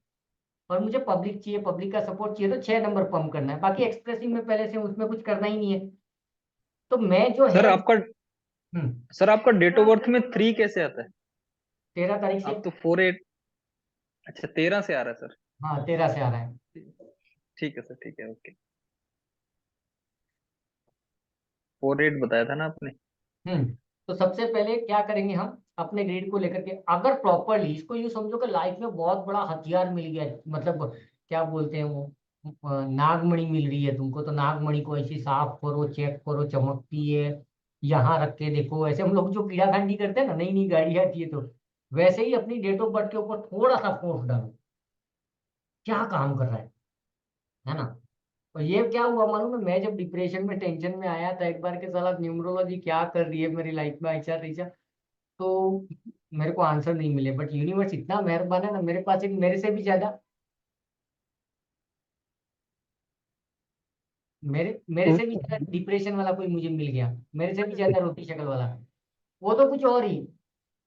A: और मुझे पब्लिक चाहिए, पब्लिक का सपोर्ट चाहिए, तो 6 नंबर पंप करना है। बाकी एक्सप्रेसिव में पहले से उसमें कुछ करना ही नहीं है। तो मैं जो
E: सर
A: है
E: आपका सर आपका डेट ऑफ बर्थ में 3 कैसे आता है?
A: 13 तारीख से।
E: आप तो 4 8। अच्छा 13 से आ रहा है सर।
A: हाँ, 13 से आ रहा है।
E: ठीक है सर, ठीक है, ओके। 4 8 बताया था ना आपने?
A: हम्म तो सबसे पहले क्या करेंगे हम अपने ग्रेड को लेकर के, अगर प्रॉपरली इसको यूँ समझो कि लाइफ में बहुत बड़ा हथियार मिल गया, मतलब क्या बोलते हैं वो, नागमणि मिल रही है तुमको, तो नागमणि को ऐसे साफ करो, चेक करो, चमकती है, यहाँ रख के देखो। ऐसे हम लोग जो कीड़ाखांडी करते हैं ना, नई नई गाड़ी आती है, तो वैसे ही अपनी डेट ऑफ बर्थ के ऊपर थोड़ा सा फोर्स डालो, क्या काम कर रहा है ना। और ये क्या हुआ मालूम है, मैं जब डिप्रेशन में, टेंशन में आया था एक बार के, साला न्यूमरोलॉजी क्या कर रही है मेरी लाइफ में, ऐसा ऐसा, तो मेरे को आंसर नहीं मिले। बट यूनिवर्स इतना मेहरबान है ना, मेरे पास एक मेरे से भी ज्यादा डिप्रेशन वाला कोई मुझे मिल गया, मेरे से भी ज्यादा रोटी शक्ल वाला, वो तो कुछ और ही।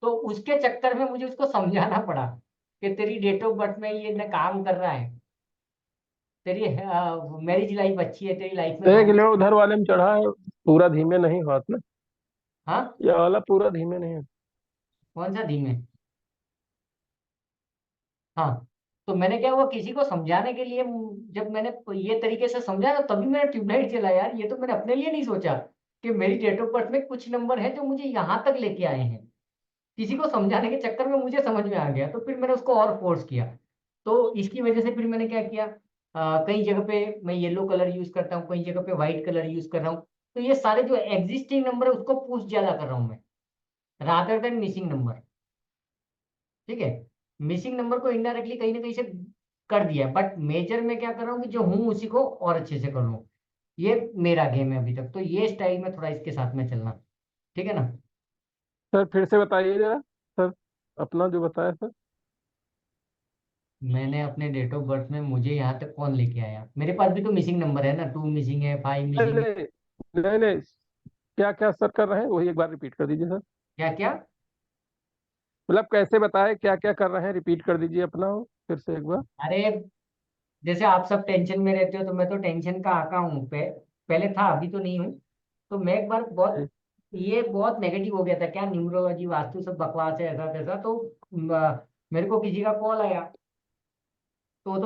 A: तो उसके चक्कर में मुझे उसको समझाना पड़ा कि तेरी डेट ऑफ बर्थ में ये न काम कर रहा है, तेरी मैरिज लाइफ अच्छी है, तेरी लाइफ में
F: देख
A: रोमांस।
F: लो उधर वाले में चढ़ा है, पूरा धीमे नहीं हाथ में।
A: हाँ,
F: ये वाला पूरा धीमे नहीं है।
A: कौन सा धीमे। हाँ, तो मैंने क्या हुआ, किसी को समझाने के लिए जब मैंने ये तरीके से समझा ना, तभी मैंने ट्यूबलाइट जला यार। ये तो मैंने अपने लिए नहीं सोचा कि मेरी डेट ऑफ बर्थ में कुछ नंबर है जो मुझे यहाँ तक लेके आए हैं। किसी को समझाने के चक्कर में मुझे समझ में आ गया, तो फिर मैंने उसको और फोर्स किया। तो इसकी वजह से फिर मैंने क्या किया, कई जगह पे मैं येलो कलर यूज करता हूँ, कई जगह पे व्हाइट कलर यूज कर रहा हूँ। तो ये सारे जो एग्जिस्टिंग नंबर है उसको पुश ज्यादा कर रहा हूँ मैं, रादर देन मिसिंग नंबर। ठीक है, मिसिंग नंबर को इनडायरेक्टली कहीं ना कहीं से कर दिया है, बट मेजर में क्या कर रहा हूँ कि जो हूँ उसी को और अच्छे से कर लूँ। ये मेरा गेम है अभी तक, तो ये स्टाइल में थोड़ा इसके साथ में चलना। ठीक है ना।
F: सर फिर से बताइए जरा सर, अपना जो बताया सर।
A: मैंने अपने डेट ऑफ बर्थ में, मुझे यहाँ तक कौन लेके आया, मेरे पास भी तो मिसिंग नंबर है ना, 2 मिसिंग है, 5
F: नहीं
A: मिसिंग है।
F: नहीं नहीं नहीं, क्या क्या सर कर रहे हैं वही एक बार रिपीट कर दीजिए सर।
A: क्या क्या।
F: मतलब कैसे बताए, क्या क्या कर रहे हैं, रिपीट कर दीजिए अपना फिर से एक बार।
A: अरे, जैसे आप सब टेंशन में रहते हो, तो मैं तो टेंशन का आका हूँ, पहले था, अभी तो नहीं हूँ। तो मैं एक बार बहुत, ये बहुत नेगेटिव हो गया था, क्या न्यूमरोलॉजी वास्तु सब बकवास है, ऐसा तैसा। तो मेरे को किसी का कॉल आया